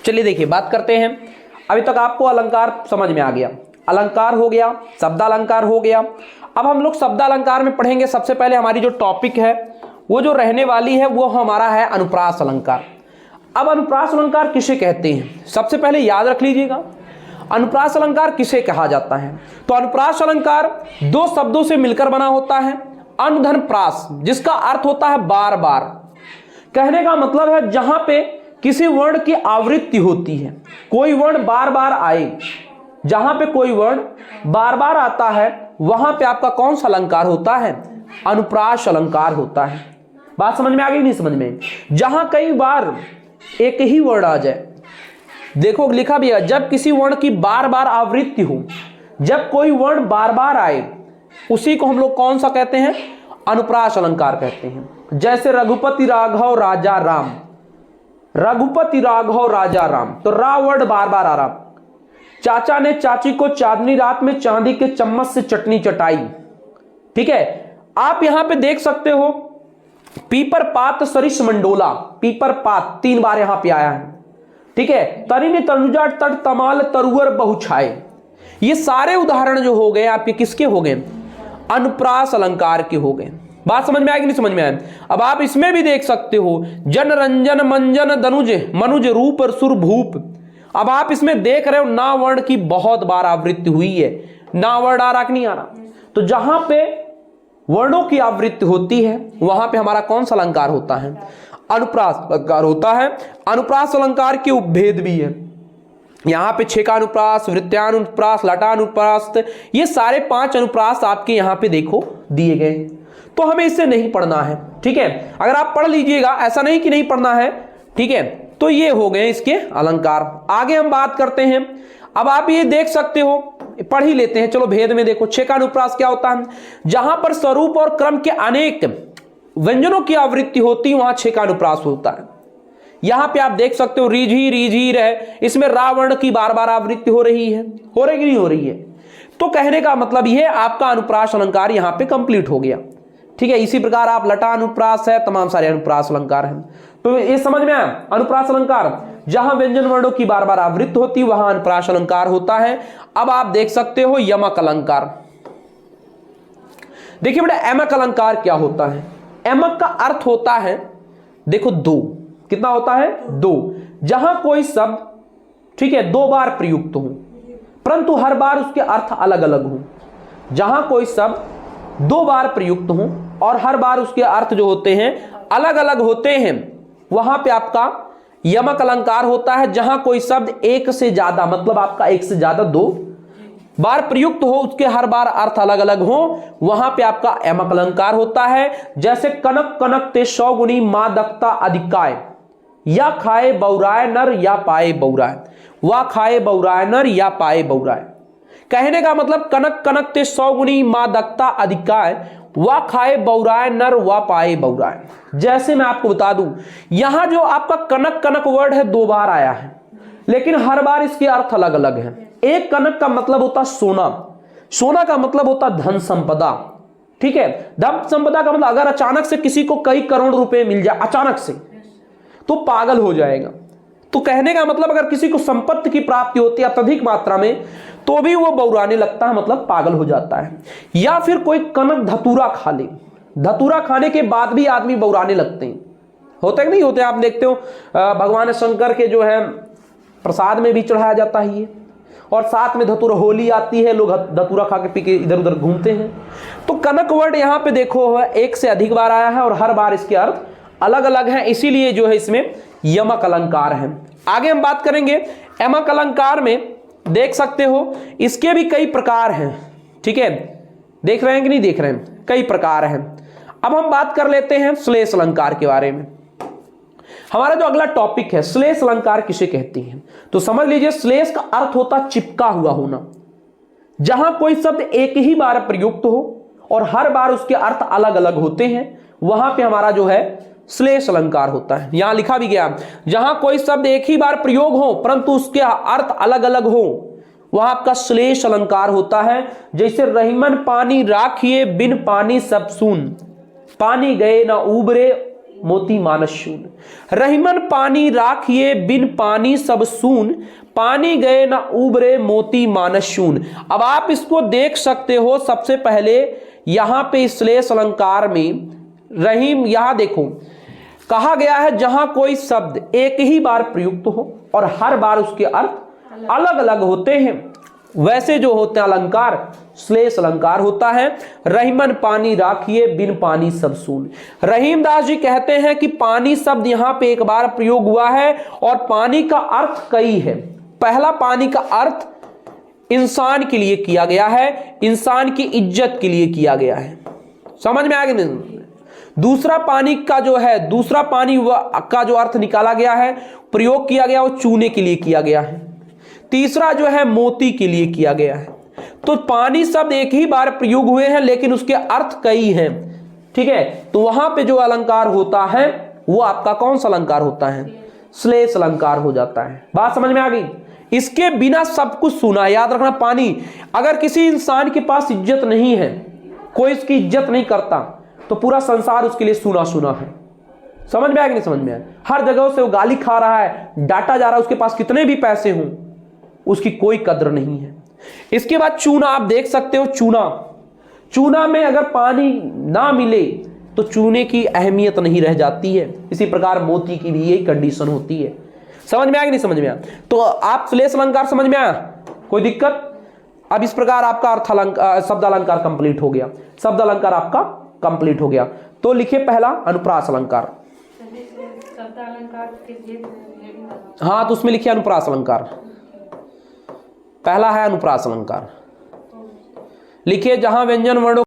चलिए देखिए बात करते हैं। अभी तक आपको अलंकार समझ में आ गया, अलंकार हो गया, शब्दालंकार हो गया। अब हम लोग शब्दालंकार में पढ़ेंगे। सबसे पहले हमारी जो टॉपिक है वो जो रहने वाली है वो हमारा है अनुप्रास अलंकार। अब अनुप्रास अलंकार किसे कहते हैं, सबसे पहले याद रख लीजिएगा अनुप्रास अलंकार किसे कहा जाता है। तो अनुप्रास अलंकार दो शब्दों से मिलकर बना होता है। अनुधन प्रास, जिसका अर्थ होता है बार बार। कहने का मतलब है जहां पे किसी वर्ण की आवृत्ति होती है, कोई वर्ण बार बार आए, जहां पे कोई वर्ण बार बार आता है वहां पे आपका कौन सा अलंकार होता है, अनुप्रास अलंकार होता है। बात समझ में आ गई नहीं समझ में? जहां कई बार एक ही वर्ण आ जाए, देखो लिखा भी है जब किसी वर्ण की बार बार आवृत्ति हो, जब कोई वर्ण बार बार आए उसी को हम लोग कौन सा कहते हैं, अनुप्रास अलंकार कहते हैं। जैसे रघुपति राघव राजा राम, रघुपति राघव राजा राम, तो रा वर्ड बार बार आ रहा। चाचा ने चाची को चांदनी रात में चांदी के चम्मच से चटनी चटाई। ठीक है, आप यहां पे देख सकते हो पीपर पात सरिस मंडोला, पीपर पात 3 बार यहां पे आया है। ठीक है, तरिनी तनुजा तट तमाल तरुअर बहुछाए। ये सारे उदाहरण जो हो गए आपके किसके हो गए, अनुप्रास अलंकार के हो गए। बात समझ में आएगी नहीं समझ में आए? अब आप इसमें भी देख सकते हो जन रंजन मंजन दनुज मनुज रूप और सुर भूप। अब आप इसमें देख रहे हो ना वर्ण की बहुत बार आवृत्ति हुई है, ना वर्ण आ रहा कि नहीं आ रहा। तो जहां पे वर्णों की आवृत्ति होती है वहां पे हमारा कौन सा अलंकार होता है, अनुप्रास अलंकार होता है। अनुप्रास अलंकार के उपभेद भी है, यहां पे छेकानुप्रास, वृत्यानुप्रास, लटानुप्रास, ये सारे 5 अनुप्रास आपके यहां पे देखो दिए गए। तो हमें इसे नहीं पढ़ना है। ठीक है, अगर आप पढ़ लीजिएगा, ऐसा नहीं कि नहीं पढ़ना है। ठीक है, तो ये हो गए इसके अलंकार। आगे हम बात करते हैं। अब आप ये देख सकते हो, पढ़ ही लेते हैं, चलो भेद में देखो। छेकानुप्रास क्या होता है, जहां पर स्वरूप और क्रम के अनेक व्यंजनों की आवृत्ति होती है वहां छेकानुप्रास होता है। यहां पे आप देख सकते हो रीझी रीझीर है, इसमें रावण की बार बार आवृत्ति हो रही है, हो रही कि नहीं हो रही है। तो कहने का मतलब यह आपका अनुप्रास अलंकार यहां पे कंप्लीट हो गया। ठीक है, इसी प्रकार आप लटा अनुप्रास है, तमाम सारे अनुप्रास अलंकार हैं। तो ये समझ में आया, अनुप्रास अलंकार जहां व्यंजन वर्णों की बार बार आवृत्ति होती वहां अनुप्रास अलंकार होता है। अब आप देख सकते हो यमक अलंकार। देखिए बेटा एमक अलंकार क्या होता है। एमक का अर्थ होता है देखो 2, कितना होता है 2, जहां कोई शब्द ठीक है 2 बार प्रयुक्त हो परंतु हर बार उसके अर्थ अलग अलग हो। जहां कोई शब्द 2 बार प्रयुक्त हो और हर बार उसके अर्थ जो होते हैं अलग अलग होते हैं वहां पे आपका यमक अलंकार होता है। जहां कोई शब्द एक से ज्यादा, मतलब आपका एक से ज्यादा 2 बार प्रयुक्त हो, उसके हर बार अर्थ अलग अलग हो, वहां पे आपका यमक अलंकार होता है। जैसे कनक कनक ते 100 गुनी मादकता अधिकाय, या खाए बौराय नर या पाए बौराय, वा खाए बौराय नर या पाए बौराय। कहने का मतलब कनक कनक ते 100 गुनी मादकता अधिकाय, वा खाए बौराय नर वा पाए बौराय। जैसे मैं आपको बता दूं यहां जो आपका कनक कनक वर्ड है 2 बार आया है, लेकिन हर बार इसके अर्थ अलग अलग हैं। एक कनक का मतलब होता सोना, सोना का मतलब होता धन संपदा। ठीक है, धन संपदा का मतलब अगर अचानक से किसी को कई करोड़ रुपए मिल जाए अचानक से तो पागल हो जाएगा। तो कहने का मतलब अगर किसी को संपत्ति की प्राप्ति होती है अत्यधिक मात्रा में तो भी वो बौराने लगता है, मतलब पागल हो जाता है। या फिर कोई कनक धतूरा खा ले, धतूरा खाने के बाद भी आदमी बौराने लगते हैं, होते हैं कि नहीं होते? आप देखते हो भगवान शंकर के जो है प्रसाद में भी चढ़ाया जाता है ये, और साथ में धतूरा, होली आती है लोग धतूरा खा के पी के इधर उधर घूमते हैं। तो कनक वर्ड यहाँ पे देखो एक से अधिक बार आया है और हर बार इसके अर्थ अलग अलग हैं, इसीलिए जो है इसमें यमक अलंकार है। आगे हम बात करेंगे यमक अलंकार में। देख सकते हो इसके भी कई प्रकार हैं। ठीक है, देख रहे हैं कि नहीं देख रहे हैं, कई प्रकार हैं। अब हम बात कर लेते हैं श्लेष अलंकार के बारे में। हमारा जो अगला टॉपिक है श्लेष अलंकार किसे कहती हैं, तो समझ लीजिए श्लेष का अर्थ होता चिपका हुआ होना। जहां कोई शब्द एक ही बार प्रयुक्त हो और हर बार उसके अर्थ अलग अलग होते हैं वहां पे हमारा जो है श्लेष अलंकार होता है। यहां लिखा भी गया जहां कोई शब्द एक ही बार प्रयोग हो परंतु उसके अर्थ अलग अलग हो वहां आपका श्लेष अलंकार होता है। जैसे रहीमन पानी राखिए बिन पानी सब सून, पानी गए ना उबरे मोती मानस शून। रहीमन पानी राखिए बिन पानी सब सून, पानी गए ना उबरे मोती मानस शून। अब आप इसको देख सकते हो, सबसे पहले यहां पे श्लेष अलंकार में रहीम, यहां देखो कहा गया है जहां कोई शब्द एक ही बार प्रयुक्त हो और हर बार उसके अर्थ अलग अलग होते हैं, वैसे जो होते हैं अलंकार श्लेष अलंकार होता है। रहीमन पानी राखिए बिन पानी सब सून। रहीमदास जी कहते हैं कि पानी शब्द यहां पे एक बार प्रयोग हुआ है और पानी का अर्थ कई है। पहला पानी का अर्थ इंसान के लिए किया गया है, इंसान की इज्जत के लिए किया गया है, समझ में आ गया नहीं। दूसरा पानी का जो है, दूसरा पानी का जो अर्थ निकाला गया है, प्रयोग किया गया, वो चूने के लिए किया गया है। तीसरा जो है मोती के लिए किया गया है। तो पानी शब्द एक ही बार प्रयोग हुए हैं लेकिन उसके अर्थ कई हैं, ठीक है। तो वहां पे जो अलंकार होता है वो आपका कौन सा अलंकार होता है? श्लेष अलंकार हो जाता है। बात समझ में आ गई? इसके बिना सब कुछ सुना। याद रखना, पानी, अगर किसी इंसान के पास इज्जत नहीं है, कोई उसकी इज्जत नहीं करता, तो पूरा संसार उसके लिए सुना सुना है। समझ में आया कि नहीं समझ में आया? हर जगह से वो गाली खा रहा है, डांटा जा रहा है, उसके पास कितने भी पैसे हों उसकी कोई कद्र नहीं है। इसके बाद चूना, आप देख सकते हो चूना, चूना में अगर पानी ना मिले तो चूने की अहमियत नहीं रह जाती है। इसी प्रकार मोती की भी यही कंडीशन होती है। समझ में आया कि नहीं समझ में आया? तो आप श्लेष अलंकार समझ में आया? कोई दिक्कत? अब इस प्रकार आपका अर्थ अलंकार, शब्द अलंकार कंप्लीट हो गया, शब्द अलंकार आपका कंप्लीट हो गया। तो लिखिए पहला अनुप्रास अलंकार। हाँ, तो उसमें लिखिए अनुप्रास अलंकार। पहला है अनुप्रास अलंकार। लिखिए जहां व्यंजन वर्णों